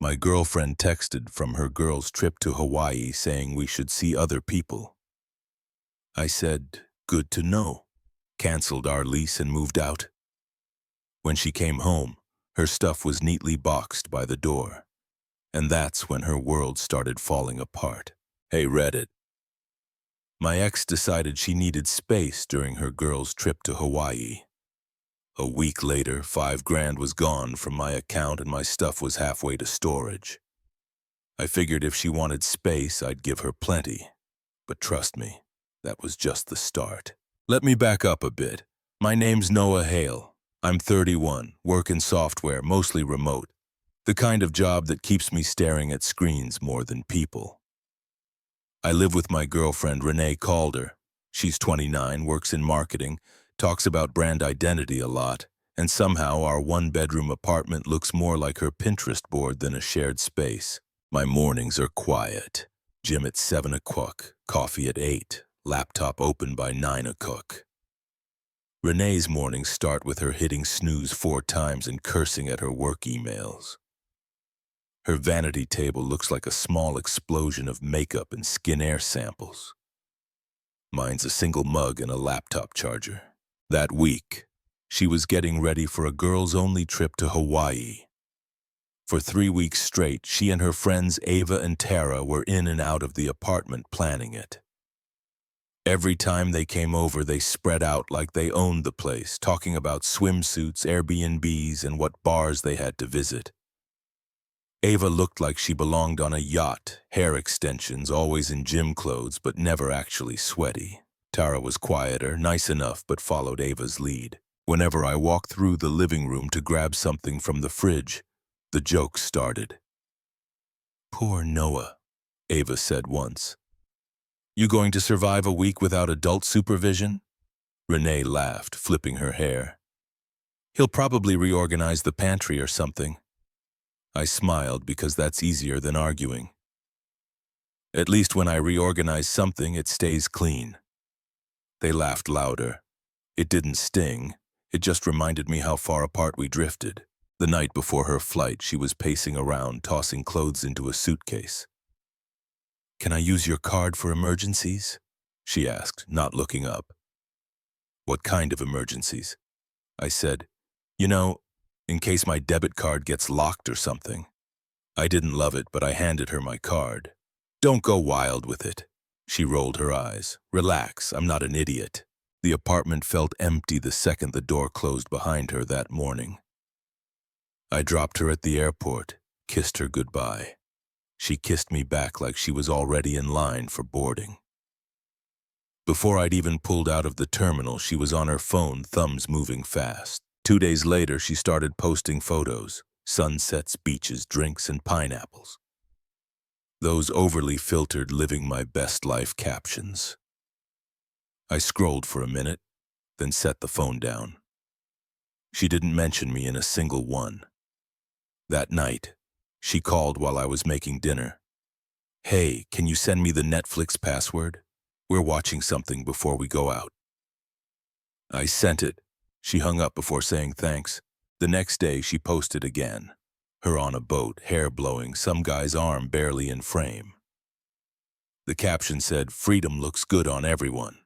My girlfriend texted from her girl's trip to Hawaii saying we should see other people. I said, "Good to know," canceled our lease and moved out. When she came home, her stuff was neatly boxed by the door. And that's when her world started falling apart. Hey, Reddit. My ex decided she needed space during her girl's trip to Hawaii. A week later, $5,000 was gone from my account and my stuff was halfway to storage. I figured if she wanted space, I'd give her plenty. But trust me, that was just the start. Let me back up a bit. My name's Noah Hale. I'm 31, work in software, mostly remote. The kind of job that keeps me staring at screens more than people. I live with my girlfriend Renee Calder. She's 29, works in marketing, talks about brand identity a lot, and somehow our one-bedroom apartment looks more like her Pinterest board than a shared space. My mornings are quiet. Gym at 7 o'clock, coffee at 8, laptop open by 9 o'clock. Renee's mornings start with her hitting snooze 4 times and cursing at her work emails. Her vanity table looks like a small explosion of makeup and Skin Air samples. Mine's a single mug and a laptop charger. That week, she was getting ready for a girls-only trip to Hawaii. For 3 weeks straight, she and her friends Ava and Tara were in and out of the apartment planning it. Every time they came over, they spread out like they owned the place, talking about swimsuits, Airbnbs, and what bars they had to visit. Ava looked like she belonged on a yacht, hair extensions, always in gym clothes, but never actually sweaty. Tara was quieter, nice enough, but followed Ava's lead. Whenever I walked through the living room to grab something from the fridge, the jokes started. "Poor Noah," Ava said once. "You going to survive a week without adult supervision?" Renee laughed, flipping her hair. "He'll probably reorganize the pantry or something." I smiled because that's easier than arguing. "At least when I reorganize something, it stays clean." They laughed louder. It didn't sting. It just reminded me how far apart we drifted. The night before her flight, she was pacing around, tossing clothes into a suitcase. "Can I use your card for emergencies?" she asked, not looking up. "What kind of emergencies?" I said, in case my debit card gets locked or something." I didn't love it, but I handed her my card. "Don't go wild with it." She rolled her eyes. "Relax, I'm not an idiot." The apartment felt empty the second the door closed behind her that morning. I dropped her at the airport, kissed her goodbye. She kissed me back like she was already in line for boarding. Before I'd even pulled out of the terminal, she was on her phone, thumbs moving fast. 2 days later, she started posting photos, sunsets, beaches, drinks, and pineapples. Those overly filtered living my best life captions. I scrolled for a minute, then set the phone down. She didn't mention me in a single one. That night, she called while I was making dinner. "Hey, can you send me the Netflix password? We're watching something before we go out." I sent it. She hung up before saying thanks. The next day, she posted again. Her on a boat, hair blowing, some guy's arm barely in frame. The caption said, "Freedom looks good on everyone."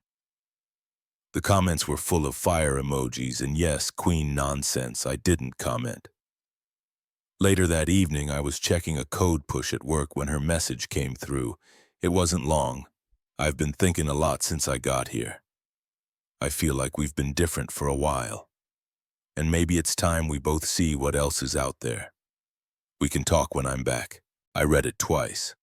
The comments were full of fire emojis and yes, queen nonsense. I didn't comment. Later that evening, I was checking a code push at work when her message came through. It wasn't long. "I've been thinking a lot since I got here. I feel like we've been different for a while. And maybe it's time we both see what else is out there. We can talk when I'm back." I read it twice.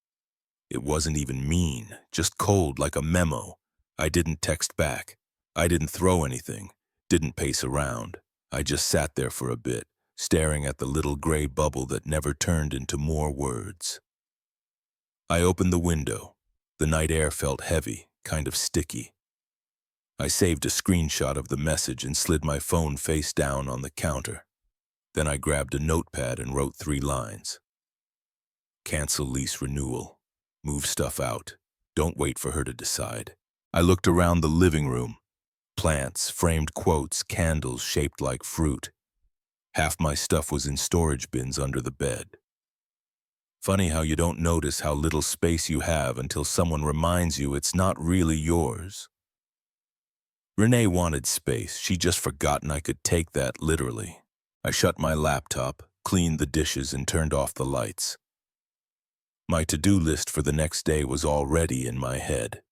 It wasn't even mean, just cold like a memo. I didn't text back. I didn't throw anything, didn't pace around. I just sat there for a bit, staring at the little gray bubble that never turned into more words. I opened the window. The night air felt heavy, kind of sticky. I saved a screenshot of the message and slid my phone face down on the counter. Then I grabbed a notepad and wrote 3 lines. "Cancel lease renewal. Move stuff out. Don't wait for her to decide." I looked around the living room. Plants, framed quotes, candles shaped like fruit. Half my stuff was in storage bins under the bed. Funny how you don't notice how little space you have until someone reminds you it's not really yours. Renee wanted space. She'd just forgotten I could take that literally. I shut my laptop, cleaned the dishes, and turned off the lights. My to-do list for the next day was already in my head.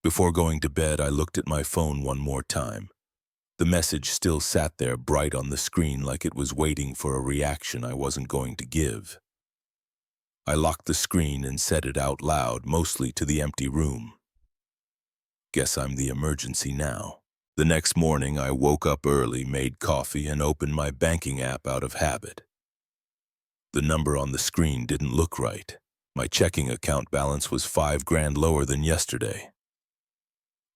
Before going to bed, I looked at my phone one more time. The message still sat there bright on the screen like it was waiting for a reaction I wasn't going to give. I locked the screen and said it out loud, mostly to the empty room. Guess I'm the emergency now. The next morning, I woke up early, made coffee, and opened my banking app out of habit. The number on the screen didn't look right. My checking account balance was $5,000 lower than yesterday.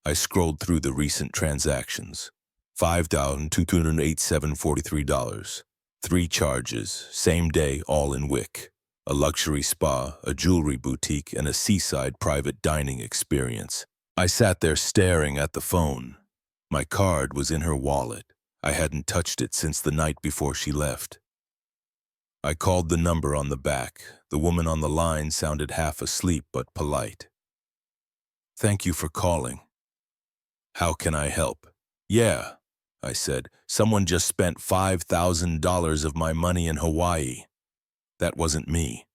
I scrolled through the recent transactions. $5,287.43. 3 charges, same day, all in Wick. A luxury spa, a jewelry boutique, and a seaside private dining experience. I sat there staring at the phone. My card was in her wallet. I hadn't touched it since the night before she left. I called the number on the back. The woman on the line sounded half asleep but polite. "Thank you for calling. How can I help?" "Yeah," I said. "Someone just spent $5,000 of my money in Hawaii." "That wasn't me."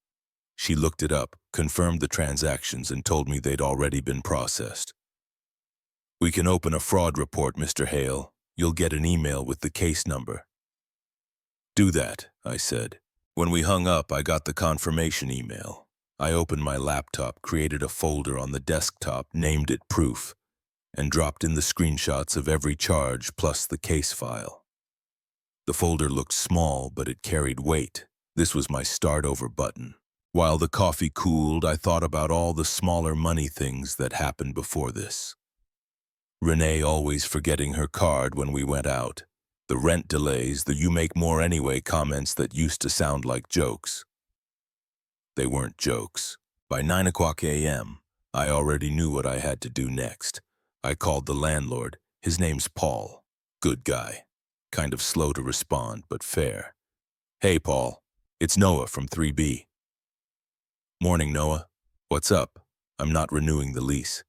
She looked it up, confirmed the transactions, and told me they'd already been processed. "We can open a fraud report, Mr. Hale. You'll get an email with the case number." "Do that," I said. When we hung up, I got the confirmation email. I opened my laptop, created a folder on the desktop, named it Proof, and dropped in the screenshots of every charge plus the case file. The folder looked small, but it carried weight. This was my start over button. While the coffee cooled, I thought about all the smaller money things that happened before this. Renee always forgetting her card when we went out. The rent delays, the "you make more anyway" comments that used to sound like jokes. They weren't jokes. By 9 a.m., I already knew what I had to do next. I called the landlord. His name's Paul. Good guy. Kind of slow to respond, but fair. "Hey, Paul. It's Noah from 3B. "Morning, Noah. What's up?" "I'm not renewing the lease."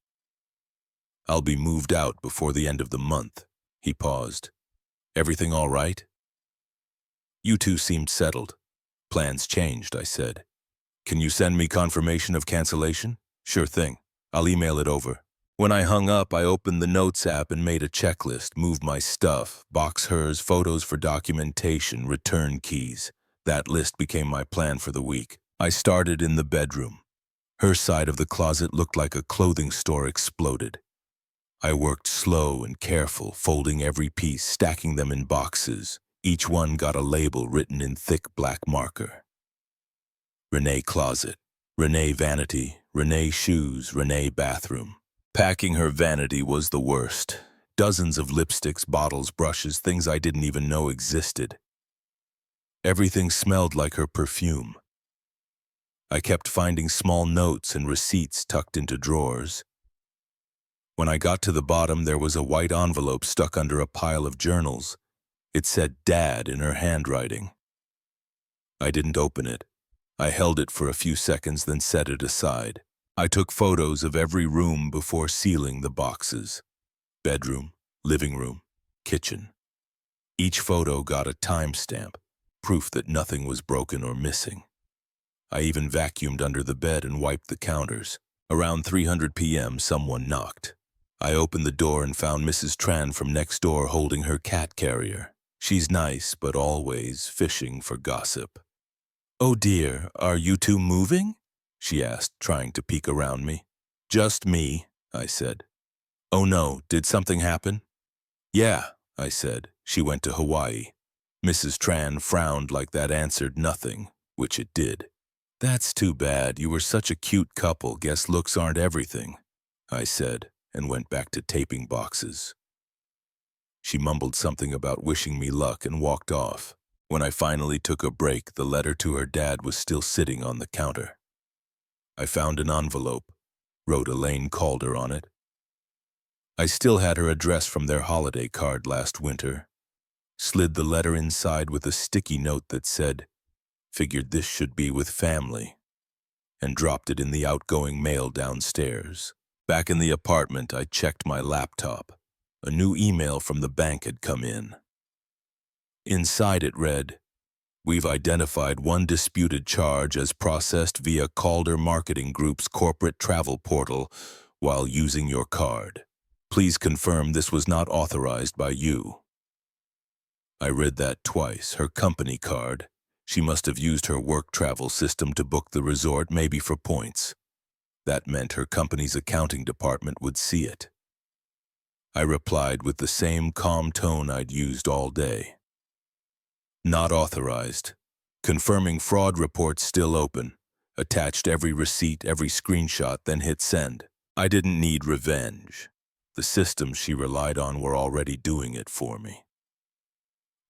"I'll be moved out before the end of the month." He paused. "Everything all right?" "You two seemed settled." "Plans changed," I said. "Can you send me confirmation of cancellation?" "Sure thing. I'll email it over." When I hung up, I opened the Notes app and made a checklist, moved my stuff, box hers, photos for documentation, return keys. That list became my plan for the week. I started in the bedroom. Her side of the closet looked like a clothing store exploded. I worked slow and careful, folding every piece, stacking them in boxes. Each one got a label written in thick black marker. Renee closet, Renee vanity, Renee shoes, Renee bathroom. Packing her vanity was the worst. Dozens of lipsticks, bottles, brushes, things I didn't even know existed. Everything smelled like her perfume. I kept finding small notes and receipts tucked into drawers. When I got to the bottom, there was a white envelope stuck under a pile of journals. It said "Dad" in her handwriting. I didn't open it. I held it for a few seconds, then set it aside. I took photos of every room before sealing the boxes. Bedroom, living room, kitchen. Each photo got a timestamp, proof that nothing was broken or missing. I even vacuumed under the bed and wiped the counters. Around 3:00 p.m., someone knocked. I opened the door and found Mrs. Tran from next door holding her cat carrier. She's nice, but always fishing for gossip. "Oh dear, are you two moving?" she asked, trying to peek around me. "Just me," I said. "Oh no, did something happen?" "Yeah," I said. "She went to Hawaii." Mrs. Tran frowned like that answered nothing, which it did. "That's too bad. You were such a cute couple. Guess looks aren't everything," I said, and went back to taping boxes. She mumbled something about wishing me luck and walked off. When I finally took a break, the letter to her dad was still sitting on the counter. I found an envelope, wrote Elaine Calder on it. I still had her address from their holiday card last winter. Slid the letter inside with a sticky note that said, Figured this should be with family, and dropped it in the outgoing mail downstairs. Back in the apartment, I checked my laptop. A new email from the bank had come in. Inside it read, "We've identified one disputed charge as processed via Calder Marketing Group's corporate travel portal while using your card. Please confirm this was not authorized by you." I read that twice. Her company card. She must have used her work travel system to book the resort, maybe for points. That meant her company's accounting department would see it. I replied with the same calm tone I'd used all day. "Not authorized. Confirming fraud reports still open. Attached every receipt, every screenshot, then hit send." I didn't need revenge. The systems she relied on were already doing it for me.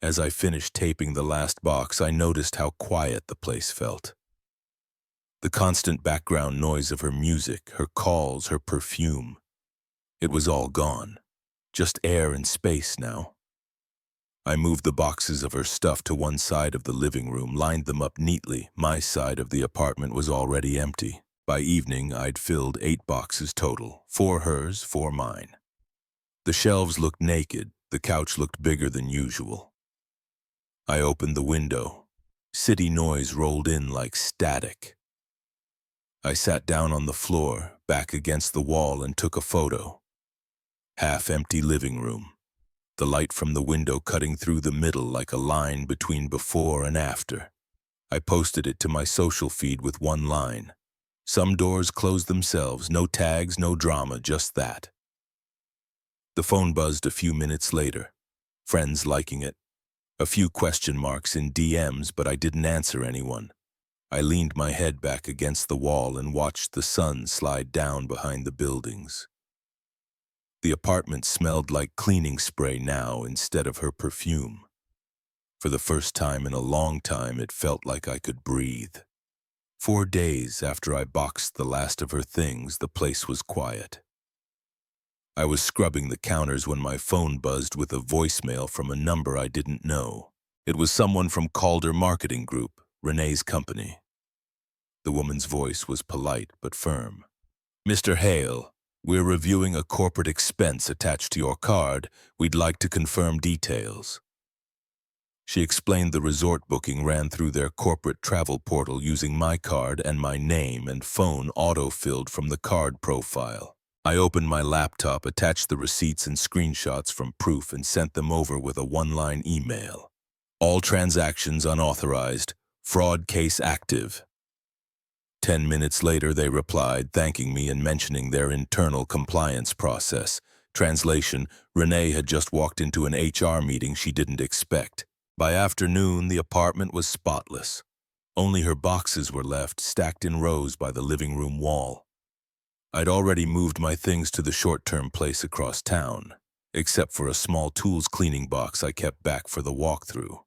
As I finished taping the last box, I noticed how quiet the place felt. The constant background noise of her music, her calls, her perfume. It was all gone. Just air and space now. I moved the boxes of her stuff to one side of the living room, lined them up neatly. My side of the apartment was already empty. By evening, I'd filled 8 boxes total. 4 hers, 4 mine. The shelves looked naked. The couch looked bigger than usual. I opened the window. City noise rolled in like static. I sat down on the floor, back against the wall, and took a photo. Half-empty living room. The light from the window cutting through the middle like a line between before and after. I posted it to my social feed with one line. Some doors close themselves, no tags, no drama, just that. The phone buzzed a few minutes later. Friends liking it. A few question marks in DMs, but I didn't answer anyone. I leaned my head back against the wall and watched the sun slide down behind the buildings. The apartment smelled like cleaning spray now instead of her perfume. For the first time in a long time, it felt like I could breathe. 4 days after I boxed the last of her things, the place was quiet. I was scrubbing the counters when my phone buzzed with a voicemail from a number I didn't know. It was someone from Calder Marketing Group, Renee's company. The woman's voice was polite but firm. "Mr. Hale, we're reviewing a corporate expense attached to your card. We'd like to confirm details." She explained the resort booking ran through their corporate travel portal using my card, and my name and phone auto-filled from the card profile. I opened my laptop, attached the receipts and screenshots from proof, and sent them over with a one-line email. "All transactions unauthorized. Fraud case active." 10 minutes later, they replied, thanking me and mentioning their internal compliance process. Translation: Renee had just walked into an HR meeting she didn't expect. By afternoon, the apartment was spotless. Only her boxes were left, stacked in rows by the living room wall. I'd already moved my things to the short-term place across town, except for a small tools cleaning box I kept back for the walkthrough.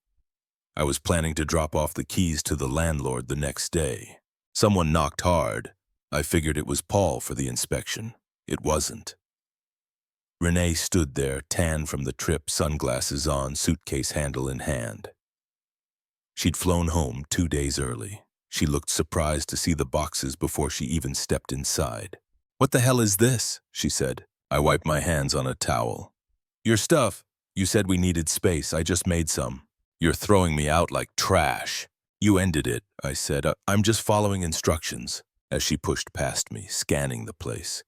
I was planning to drop off the keys to the landlord the next day. Someone knocked hard. I figured it was Paul for the inspection. It wasn't. Renee stood there, tan from the trip, sunglasses on, suitcase handle in hand. She'd flown home 2 days early. She looked surprised to see the boxes before she even stepped inside. "What the hell is this?" she said. I wiped my hands on a towel. "Your stuff. You said we needed space. I just made some." "You're throwing me out like trash." "You ended it," I said. "I'm just following instructions," as she pushed past me, scanning the place.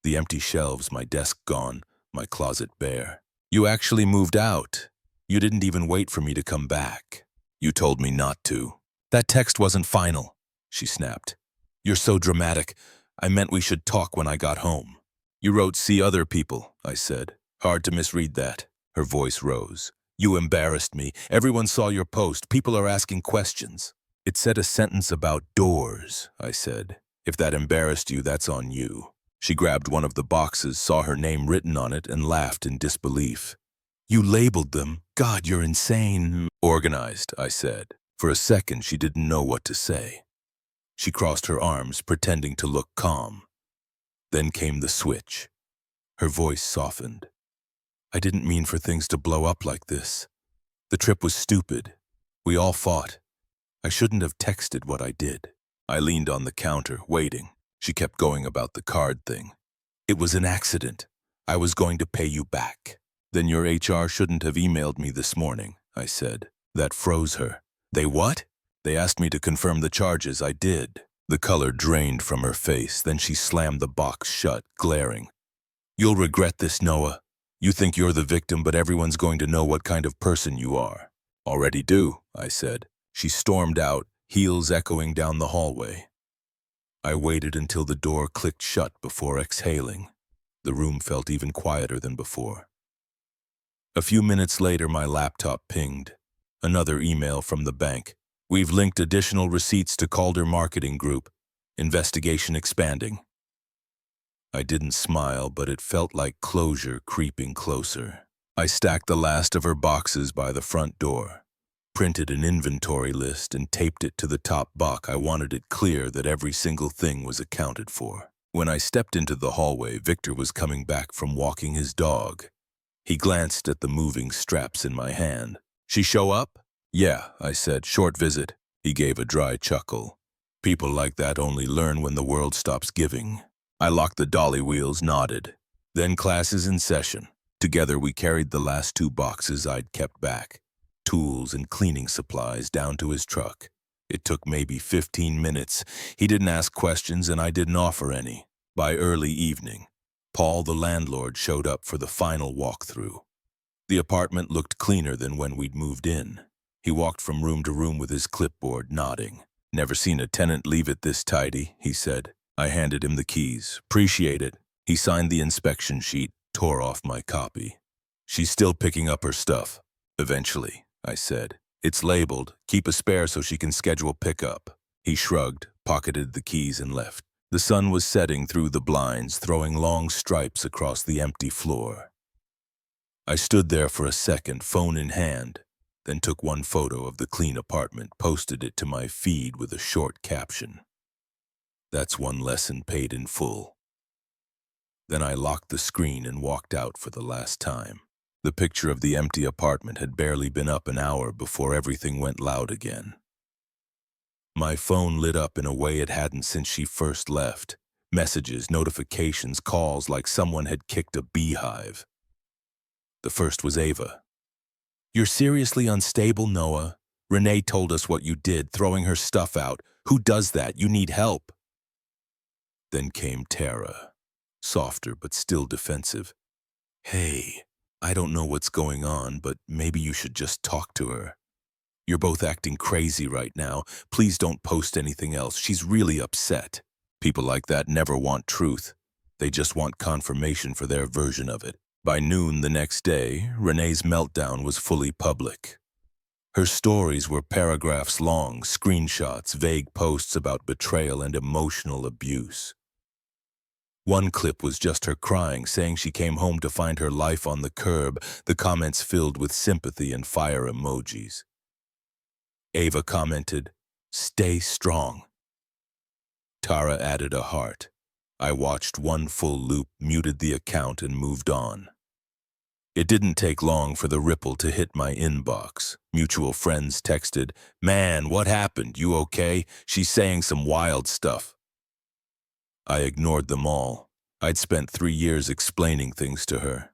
The empty shelves, my desk gone, my closet bare. "You actually moved out. You didn't even wait for me to come back. You told me not to." "That text wasn't final," she snapped. "You're so dramatic. I meant we should talk when I got home." "You wrote 'see other people,'" I said. "Hard to misread that." Her voice rose. "You embarrassed me. Everyone saw your post. People are asking questions." "It said a sentence about doors," I said. "If that embarrassed you, that's on you." She grabbed one of the boxes, saw her name written on it, and laughed in disbelief. "You labeled them? God, you're insane." "Organized," I said. For a second, she didn't know what to say. She crossed her arms, pretending to look calm. Then came the switch. Her voice softened. "I didn't mean for things to blow up like this. The trip was stupid. We all fought. I shouldn't have texted what I did. I leaned on the counter, waiting. She kept going about the card thing. It was an accident. I was going to pay you back. Then your HR shouldn't have emailed me this morning, I said. That froze her. They what? They asked me to confirm the charges. I did. The color drained from her face, then she slammed the box shut, glaring. You'll regret this, Noah. You think you're the victim, but everyone's going to know what kind of person you are. Already do, I said. She stormed out, heels echoing down the hallway. I waited until the door clicked shut before exhaling. The room felt even quieter than before. A few minutes later, my laptop pinged. Another email from the bank. We've linked additional receipts to Calder Marketing Group. Investigation expanding. I didn't smile, but it felt like closure creeping closer. I stacked the last of her boxes by the front door, printed an inventory list, and taped it to the top box. I wanted it clear that every single thing was accounted for. When I stepped into the hallway, Victor was coming back from walking his dog. He glanced at the moving straps in my hand. She show up? Yeah, I said, short visit. He gave a dry chuckle. People like that only learn when the world stops giving. I locked the dolly wheels, nodded. Then classes in session. Together we carried the last 2 boxes I'd kept back. Tools and cleaning supplies down to his truck. It took maybe 15 minutes. He didn't ask questions and I didn't offer any. By early evening, Paul, the landlord, showed up for the final walkthrough. The apartment looked cleaner than when we'd moved in. He walked from room to room with his clipboard, nodding. Never seen a tenant leave it this tidy, he said. I handed him the keys. Appreciate it. He signed the inspection sheet, tore off my copy. She's still picking up her stuff. Eventually, I said. It's labeled. Keep a spare so she can schedule pickup. He shrugged, pocketed the keys, and left. The sun was setting through the blinds, throwing long stripes across the empty floor. I stood there for a second, phone in hand, then took one photo of the clean apartment, posted it to my feed with a short caption. That's one lesson paid in full. Then I locked the screen and walked out for the last time. The picture of the empty apartment had barely been up an hour before everything went loud again. My phone lit up in a way it hadn't since she first left. Messages, notifications, calls like someone had kicked a beehive. The first was Ava. You're seriously unstable, Noah. Renee told us what you did, throwing her stuff out. Who does that? You need help. Then came Tara, softer but still defensive. Hey, I don't know what's going on, but maybe you should just talk to her. You're both acting crazy right now. Please don't post anything else. She's really upset. People like that never want truth. They just want confirmation for their version of it. By noon the next day, Renee's meltdown was fully public. Her stories were paragraphs long, screenshots, vague posts about betrayal and emotional abuse. One clip was just her crying, saying she came home to find her life on the curb, the comments filled with sympathy and fire emojis. Ava commented, "Stay strong." Tara added a heart. I watched one full loop, muted the account, and moved on. It didn't take long for the ripple to hit my inbox. Mutual friends texted, "Man, what happened? You okay? She's saying some wild stuff." I ignored them all. I'd spent 3 years explaining things to her.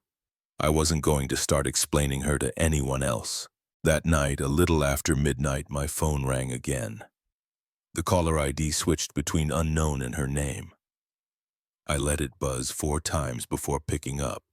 I wasn't going to start explaining her to anyone else. That night, a little after midnight, my phone rang again. The caller ID switched between unknown and her name. I let it buzz 4 times before picking up.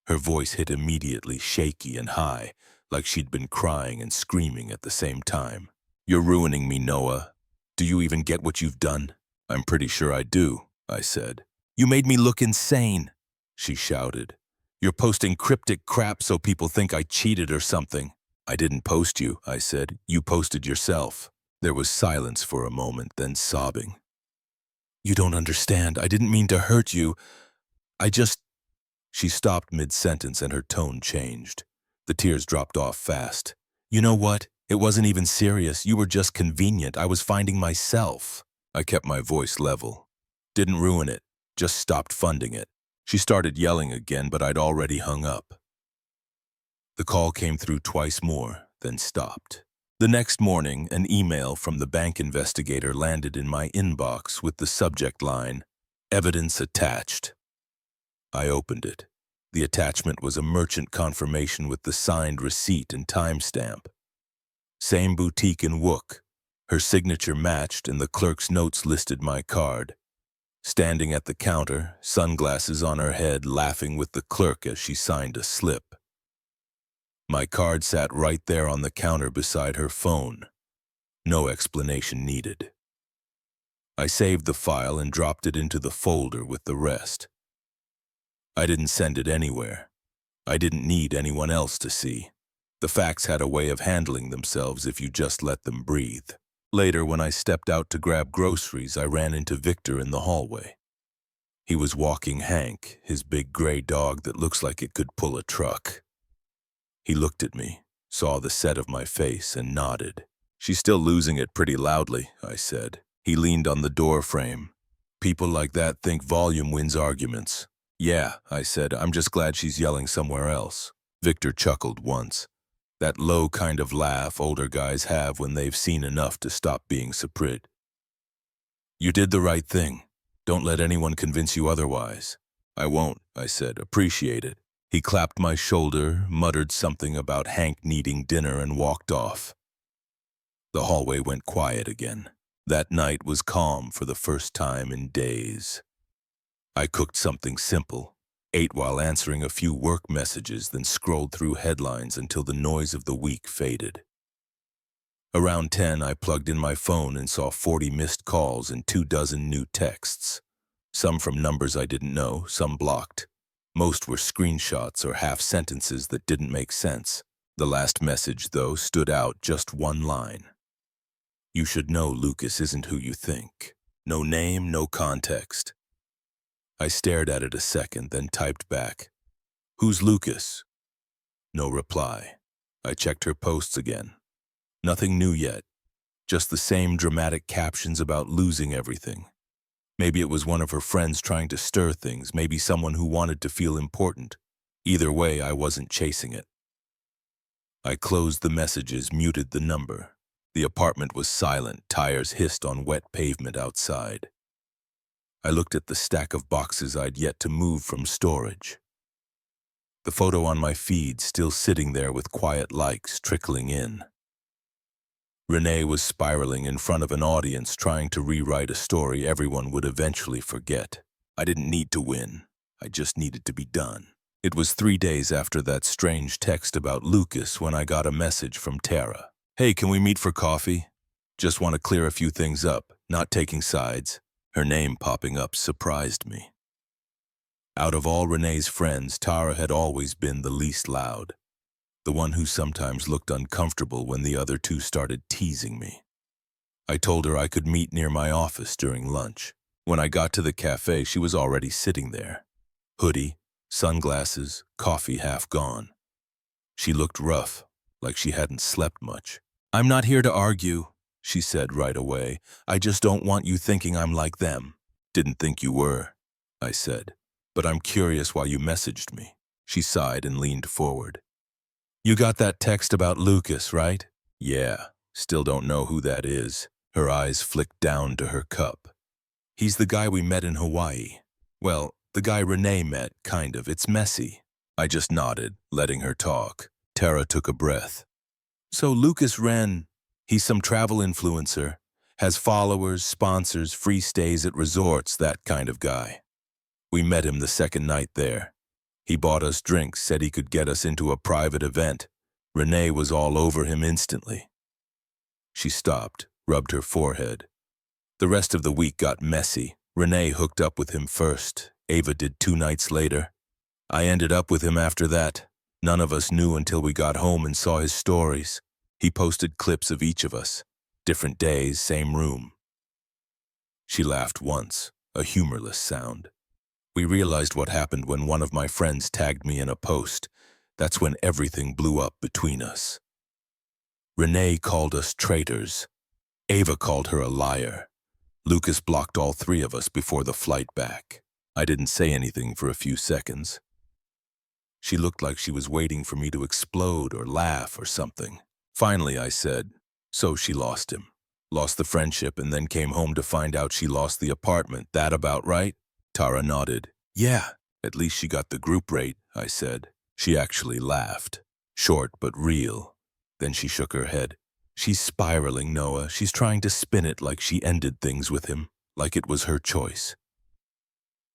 Her voice hit immediately, shaky and high, like she'd been crying and screaming at the same time. "You're ruining me, Noah. Do you even get what you've done?" "I'm pretty sure I do," I said. "You made me look insane," she shouted. "You're posting cryptic crap so people think I cheated or something." "I didn't post you," I said. "You posted yourself." There was silence for a moment, then sobbing. "You don't understand. I didn't mean to hurt you. I just..." She stopped mid-sentence and her tone changed. The tears dropped off fast. "You know what? It wasn't even serious. You were just convenient. I was finding myself." I kept my voice level. "Didn't ruin it. Just stopped funding it." She started yelling again, but I'd already hung up. The call came through twice more, then stopped. The next morning, an email from the bank investigator landed in my inbox with the subject line, "Evidence attached." I opened it. The attachment was a merchant confirmation with the signed receipt and timestamp. Same boutique in Wook. Her signature matched and the clerk's notes listed my card. Standing at the counter, sunglasses on her head, laughing with the clerk as she signed a slip. My card sat right there on the counter beside her phone. No explanation needed. I saved the file and dropped it into the folder with the rest. I didn't send it anywhere. I didn't need anyone else to see. The facts had a way of handling themselves if you just let them breathe. Later, when I stepped out to grab groceries, I ran into Victor in the hallway. He was walking Hank, his big gray dog that looks like it could pull a truck. He looked at me, saw the set of my face, and nodded. "She's still losing it pretty loudly," I said. He leaned on the door frame. "People like that think volume wins arguments." "Yeah," I said, "I'm just glad she's yelling somewhere else." Victor chuckled once. That low kind of laugh older guys have when they've seen enough to stop being surprised. "You did the right thing. Don't let anyone convince you otherwise." "I won't," I said. "Appreciate it." He clapped my shoulder, muttered something about Hank needing dinner, and walked off. The hallway went quiet again. That night was calm for the first time in days. I cooked something simple, ate while answering a few work messages, then scrolled through headlines until the noise of the week faded. Around 10, I plugged in my phone and saw 40 missed calls and 24 new texts. Some from numbers I didn't know, some blocked. Most were screenshots or half sentences that didn't make sense. The last message, though, stood out, just one line. "You should know Lucas isn't who you think." No name, no context. I stared at it a second, then typed back, "Who's Lucas?" No reply. I checked her posts again. Nothing new yet. Just the same dramatic captions about losing everything. Maybe it was one of her friends trying to stir things, maybe someone who wanted to feel important. Either way, I wasn't chasing it. I closed the messages, muted the number. The apartment was silent, tires hissed on wet pavement outside. I looked at the stack of boxes I'd yet to move from storage. The photo on my feed still sitting there with quiet likes trickling in. Renee was spiraling in front of an audience trying to rewrite a story everyone would eventually forget. I didn't need to win. I just needed to be done. It was 3 days after that strange text about Lucas when I got a message from Tara. "Hey, can we meet for coffee? Just want to clear a few things up, not taking sides." Her name popping up surprised me. Out of all Renee's friends, Tara had always been the least loud. The one who sometimes looked uncomfortable when the other two started teasing me. I told her I could meet near my office during lunch. When I got to the cafe, she was already sitting there. Hoodie, sunglasses, coffee half gone. She looked rough, like she hadn't slept much. "I'm not here to argue," she said right away. "I just don't want you thinking I'm like them." "Didn't think you were," I said. "But I'm curious why you messaged me." She sighed and leaned forward. "You got that text about Lucas, right?" "Yeah, still don't know who that is." Her eyes flicked down to her cup. "He's the guy we met in Hawaii. Well, the guy Renee met, kind of. It's messy." I just nodded, letting her talk. Tara took a breath. "So Lucas he's some travel influencer. Has followers, sponsors, free stays at resorts, that kind of guy. We met him the second night there. He bought us drinks, said he could get us into a private event. Renee was all over him instantly." She stopped, rubbed her forehead. "The rest of the week got messy. Renee hooked up with him first. Ava did 2 nights later. I ended up with him after that. None of us knew until we got home and saw his stories. He posted clips of each of us. Different days, same room." She laughed once, a humorless sound. "We realized what happened when one of my friends tagged me in a post. That's when everything blew up between us. Renee called us traitors. Ava called her a liar. Lucas blocked all 3 of us before the flight back." I didn't say anything for a few seconds. She looked like she was waiting for me to explode or laugh or something. Finally, I said, So she lost him. Lost the friendship and then came home to find out she lost the apartment. That about right? Tara nodded. Yeah, at least she got the group rate, I said. She actually laughed. Short but real. Then she shook her head. She's spiraling, Noah. She's trying to spin it like she ended things with him, like it was her choice.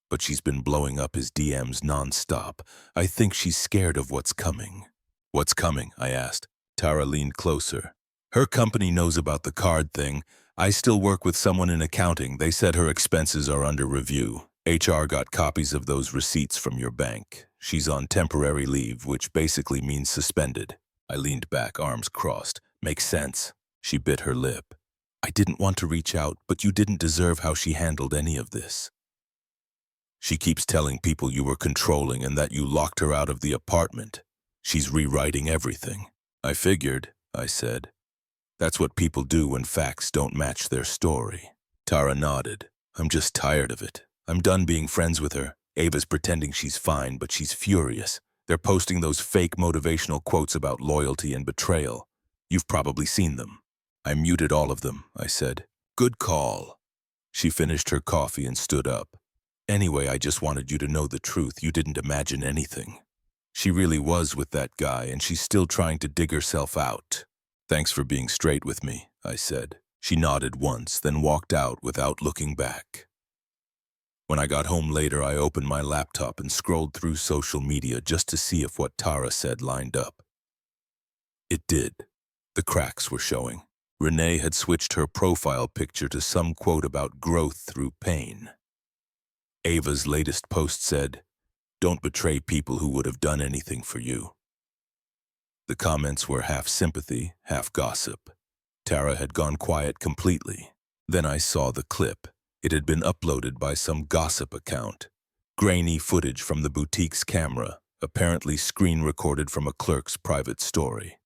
But she's been blowing up his DMs nonstop. I think she's scared of what's coming. What's coming? I asked. Tara leaned closer. Her company knows about the card thing. I still work with someone in accounting. They said her expenses are under review. HR got copies of those receipts from your bank. She's on temporary leave, which basically means suspended. I leaned back, arms crossed. Makes sense. She bit her lip. I didn't want to reach out, but you didn't deserve how she handled any of this. She keeps telling people you were controlling and that you locked her out of the apartment. She's rewriting everything. I figured, I said. That's what people do when facts don't match their story. Tara nodded. I'm just tired of it. I'm done being friends with her. Ava's pretending she's fine, but she's furious. They're posting those fake motivational quotes about loyalty and betrayal. You've probably seen them. I muted all of them, I said. Good call. She finished her coffee and stood up. Anyway, I just wanted you to know the truth. You didn't imagine anything. She really was with that guy, and she's still trying to dig herself out. Thanks for being straight with me, I said. She nodded once, then walked out without looking back. When I got home later, I opened my laptop and scrolled through social media just to see if what Tara said lined up. It did. The cracks were showing. Renee had switched her profile picture to some quote about growth through pain. Ava's latest post said, "Don't betray people who would have done anything for you." The comments were half sympathy, half gossip. Tara had gone quiet completely. Then I saw the clip. It had been uploaded by some gossip account. Grainy footage from the boutique's camera, apparently screen-recorded from a clerk's private story.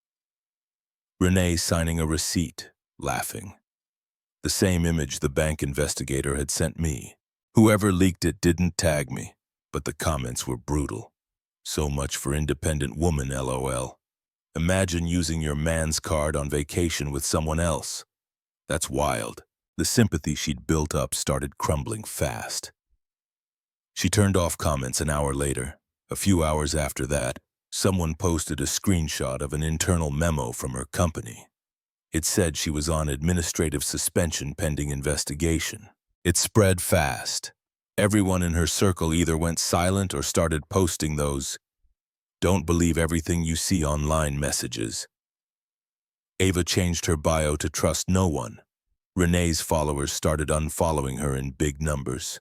Renee signing a receipt, laughing. The same image the bank investigator had sent me. Whoever leaked it didn't tag me, but the comments were brutal. So much for independent woman, LOL. Imagine using your man's card on vacation with someone else. That's wild. The sympathy she'd built up started crumbling fast. She turned off comments an hour later. A few hours after that, someone posted a screenshot of an internal memo from her company. It said she was on administrative suspension pending investigation. It spread fast. Everyone in her circle either went silent or started posting those "don't believe everything you see online" messages. Ava changed her bio to trust no one. Renee's followers started unfollowing her in big numbers.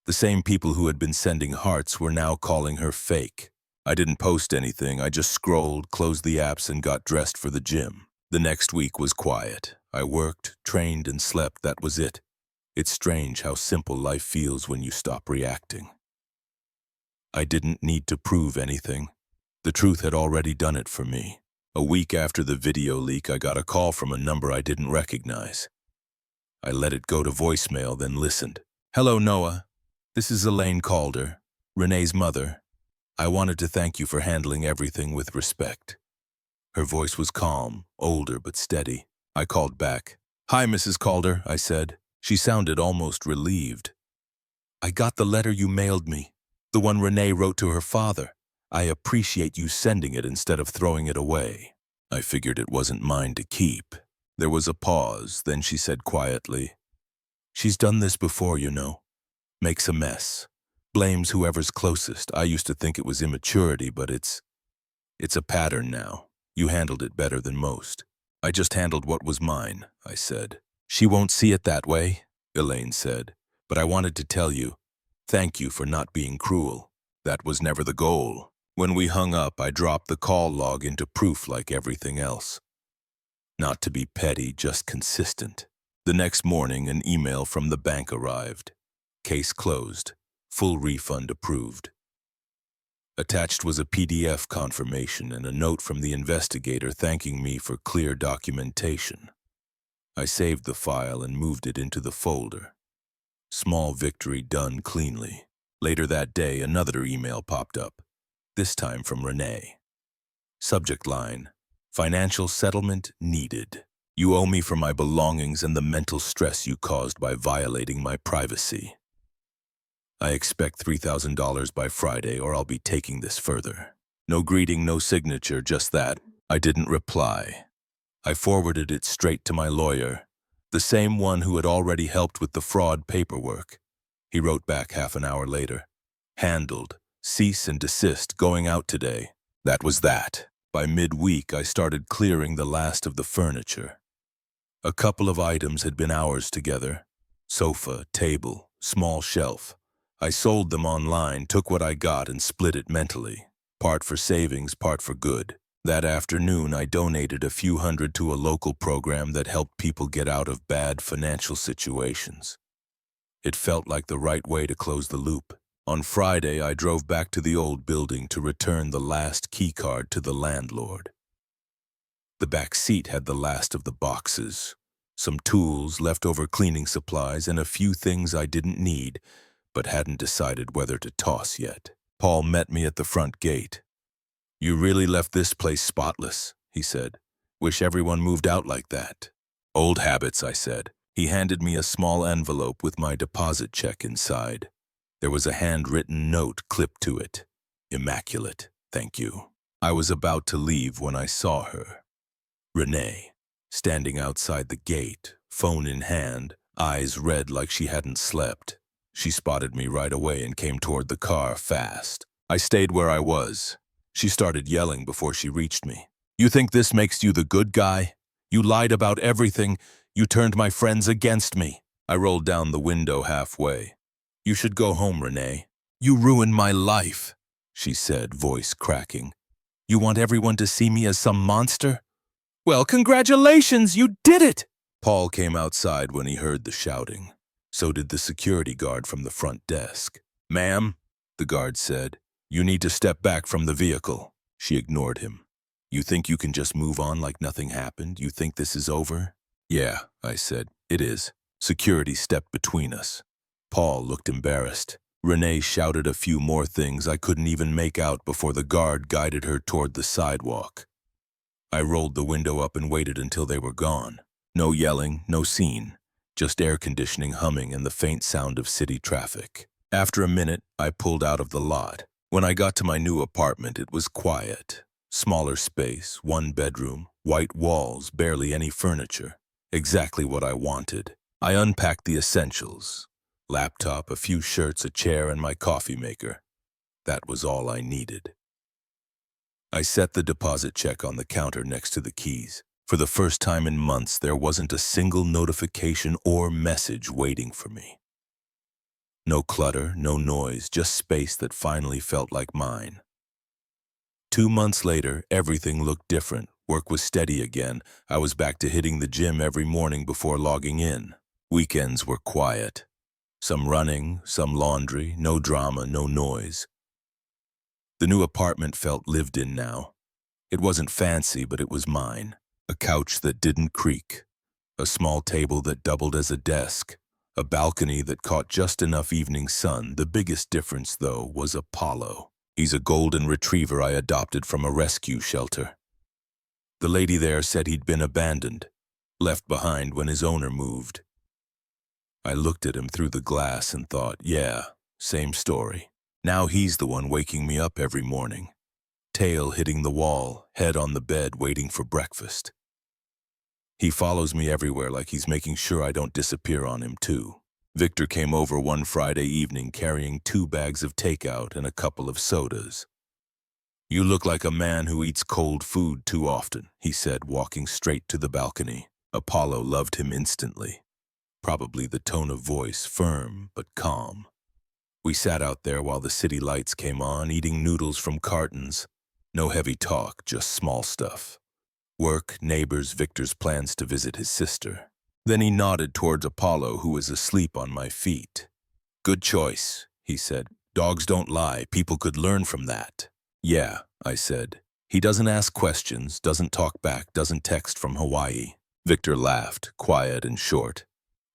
The same people who had been sending hearts were now calling her fake. I didn't post anything. I just scrolled, closed the apps, and got dressed for the gym. The next week was quiet. I worked, trained, and slept. That was it. It's strange how simple life feels when you stop reacting. I didn't need to prove anything. The truth had already done it for me. A week after the video leak, I got a call from a number I didn't recognize. I let it go to voicemail, then listened. "Hello, Noah. This is Elaine Calder, Renee's mother. I wanted to thank you for handling everything with respect." Her voice was calm, older but steady. I called back. "Hi, Mrs. Calder," I said. She sounded almost relieved. "I got the letter you mailed me, the one Renee wrote to her father. I appreciate you sending it instead of throwing it away." I figured it wasn't mine to keep. There was a pause, then she said quietly, "She's done this before, you know. Makes a mess. Blames whoever's closest. I used to think it was immaturity, but it's a pattern now. You handled it better than most." "I just handled what was mine," I said. "She won't see it that way," Elaine said. "But I wanted to tell you, thank you for not being cruel. That was never the goal." When we hung up, I dropped the call log into proof like everything else. Not to be petty, just consistent. The next morning, an email from the bank arrived. Case closed. Full refund approved. Attached was a PDF confirmation and a note from the investigator thanking me for clear documentation. I saved the file and moved it into the folder. Small victory done cleanly. Later that day, another email popped up, this time from Renee. Subject line, Financial settlement needed. You owe me for my belongings and the mental stress you caused by violating my privacy. I expect $3,000 by Friday or I'll be taking this further. No greeting, no signature, just that. I didn't reply. I forwarded it straight to my lawyer, the same one who had already helped with the fraud paperwork. He wrote back half an hour later. Handled. Cease and desist, going out today. That was that. By midweek, I started clearing the last of the furniture. A couple of items had been ours together. Sofa, table, small shelf. I sold them online, took what I got and split it mentally. Part for savings, part for good. That afternoon, I donated a few hundred to a local program that helped people get out of bad financial situations. It felt like the right way to close the loop. On Friday, I drove back to the old building to return the last keycard to the landlord. The back seat had the last of the boxes. Some tools, leftover cleaning supplies, and a few things I didn't need, but hadn't decided whether to toss yet. Paul met me at the front gate. "You really left this place spotless," he said. "Wish everyone moved out like that." "Old habits," I said. He handed me a small envelope with my deposit check inside. There was a handwritten note clipped to it. "Immaculate, thank you." I was about to leave when I saw her. Renee, standing outside the gate, phone in hand, eyes red like she hadn't slept. She spotted me right away and came toward the car fast. I stayed where I was. She started yelling before she reached me. "You think this makes you the good guy? You lied about everything. You turned my friends against me." I rolled down the window halfway. "You should go home, Renee. You ruined my life," she said, voice cracking. "You want everyone to see me as some monster? Well, congratulations, you did it!" Paul came outside when he heard the shouting. So did the security guard from the front desk. "Ma'am," the guard said, "you need to step back from the vehicle." She ignored him. "You think you can just move on like nothing happened? You think this is over?" "Yeah," I said, "it is." Security stepped between us. Paul looked embarrassed. Renee shouted a few more things I couldn't even make out before the guard guided her toward the sidewalk. I rolled the window up and waited until they were gone. No yelling, no scene. Just air conditioning humming and the faint sound of city traffic. After a minute, I pulled out of the lot. When I got to my new apartment, it was quiet. Smaller space, one bedroom, white walls, barely any furniture. Exactly what I wanted. I unpacked the essentials. Laptop, a few shirts, a chair, and my coffee maker. That was all I needed. I set the deposit check on the counter next to the keys. For the first time in months, there wasn't a single notification or message waiting for me. No clutter, no noise, just space that finally felt like mine. 2 months later, everything looked different. Work was steady again. I was back to hitting the gym every morning before logging in. Weekends were quiet. Some running, some laundry, no drama, no noise. The new apartment felt lived in now. It wasn't fancy, but it was mine. A couch that didn't creak. A small table that doubled as a desk. A balcony that caught just enough evening sun. The biggest difference, though, was Apollo. He's a golden retriever I adopted from a rescue shelter. The lady there said he'd been abandoned, left behind when his owner moved. I looked at him through the glass and thought, yeah, same story. Now he's the one waking me up every morning. Tail hitting the wall, head on the bed waiting for breakfast. He follows me everywhere like he's making sure I don't disappear on him too. Victor came over one Friday evening carrying 2 bags of takeout and a couple of sodas. "You look like a man who eats cold food too often," he said, walking straight to the balcony. Apollo loved him instantly. Probably the tone of voice, firm but calm. We sat out there while the city lights came on, eating noodles from cartons. No heavy talk, just small stuff. Work, neighbors, Victor's plans to visit his sister. Then he nodded towards Apollo, who was asleep on my feet. "Good choice," he said. "Dogs don't lie. People could learn from that." "Yeah," I said. "He doesn't ask questions, doesn't talk back, doesn't text from Hawaii." Victor laughed, quiet and short.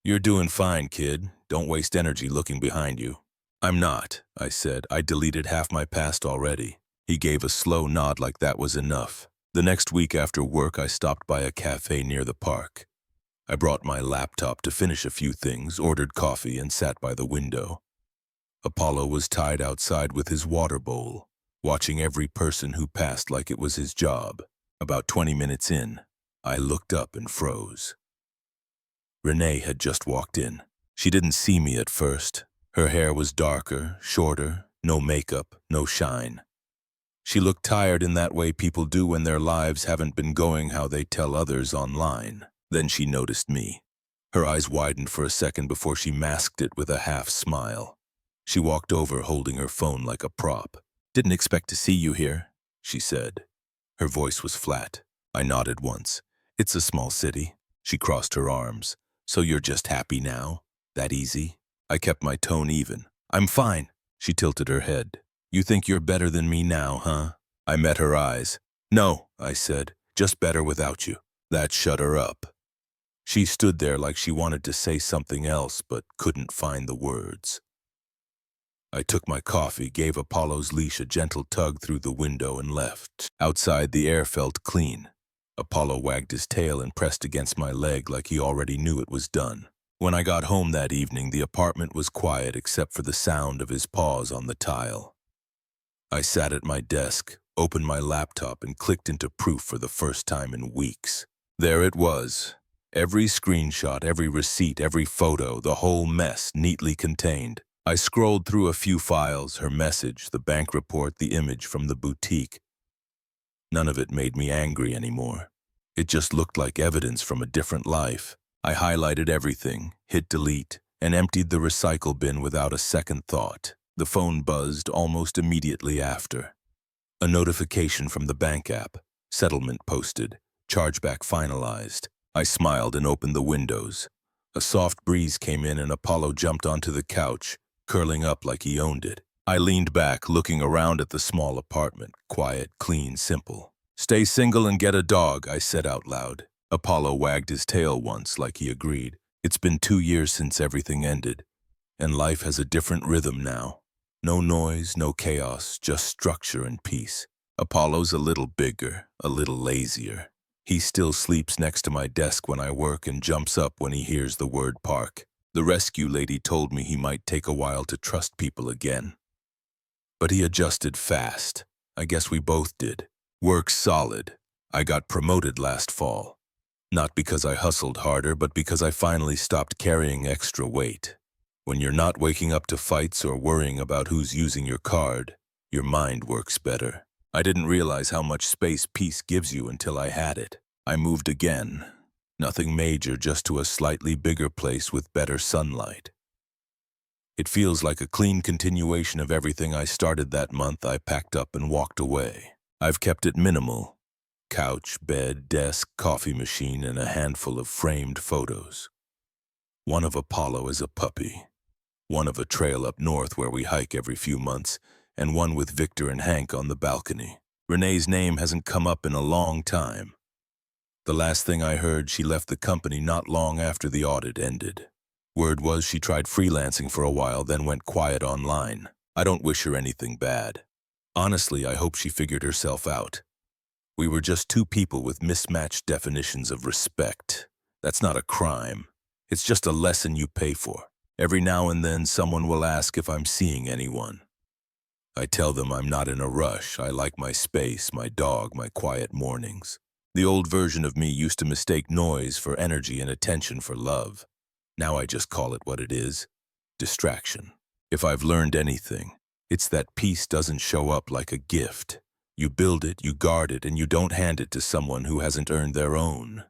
"You're doing fine, kid. Don't waste energy looking behind you." "I'm not," I said. "I deleted half my past already." He gave a slow nod like that was enough. The next week after work, I stopped by a cafe near the park. I brought my laptop to finish a few things, ordered coffee, and sat by the window. Apollo was tied outside with his water bowl, watching every person who passed like it was his job. About 20 minutes in, I looked up and froze. Renee had just walked in. She didn't see me at first. Her hair was darker, shorter, no makeup, no shine. She looked tired in that way people do when their lives haven't been going how they tell others online. Then she noticed me. Her eyes widened for a second before she masked it with a half smile. She walked over holding her phone like a prop. "Didn't expect to see you here," she said. Her voice was flat. I nodded once. "It's a small city." She crossed her arms. "So you're just happy now? That easy?" I kept my tone even. "I'm fine." She tilted her head. "You think you're better than me now, huh?" I met her eyes. "No," I said, "just better without you." That shut her up. She stood there like she wanted to say something else but couldn't find the words. I took my coffee, gave Apollo's leash a gentle tug through the window, and left. Outside, the air felt clean. Apollo wagged his tail and pressed against my leg like he already knew it was done. When I got home that evening, the apartment was quiet except for the sound of his paws on the tile. I sat at my desk, opened my laptop, and clicked into proof for the first time in weeks. There it was. Every screenshot, every receipt, every photo, the whole mess neatly contained. I scrolled through a few files, her message, the bank report, the image from the boutique. None of it made me angry anymore. It just looked like evidence from a different life. I highlighted everything, hit delete, and emptied the recycle bin without a second thought. The phone buzzed almost immediately after. A notification from the bank app. Settlement posted. Chargeback finalized. I smiled and opened the windows. A soft breeze came in and Apollo jumped onto the couch, curling up like he owned it. I leaned back, looking around at the small apartment. Quiet, clean, simple. "Stay single and get a dog," I said out loud. Apollo wagged his tail once, like he agreed. "It's been 2 years since everything ended, and life has a different rhythm now. No noise, no chaos, just structure and peace." Apollo's a little bigger, a little lazier. He still sleeps next to my desk when I work and jumps up when he hears the word park. The rescue lady told me he might take a while to trust people again. But he adjusted fast. I guess we both did. Work's solid. I got promoted last fall. Not because I hustled harder, but because I finally stopped carrying extra weight. When you're not waking up to fights or worrying about who's using your card, your mind works better. I didn't realize how much space peace gives you until I had it. I moved again. Nothing major, just to a slightly bigger place with better sunlight. It feels like a clean continuation of everything I started that month. I packed up and walked away. I've kept it minimal. Couch, bed, desk, coffee machine, and a handful of framed photos. One of Apollo as a puppy. One of a trail up north where we hike every few months, and one with Victor and Hank on the balcony. Renee's name hasn't come up in a long time. The last thing I heard, she left the company not long after the audit ended. Word was she tried freelancing for a while, then went quiet online. I don't wish her anything bad. Honestly, I hope she figured herself out. We were just two people with mismatched definitions of respect. That's not a crime. It's just a lesson you pay for. Every now and then, someone will ask if I'm seeing anyone. I tell them I'm not in a rush. I like my space, my dog, my quiet mornings. The old version of me used to mistake noise for energy and attention for love. Now I just call it what it is: distraction. If I've learned anything, it's that peace doesn't show up like a gift. You build it, you guard it, and you don't hand it to someone who hasn't earned their own.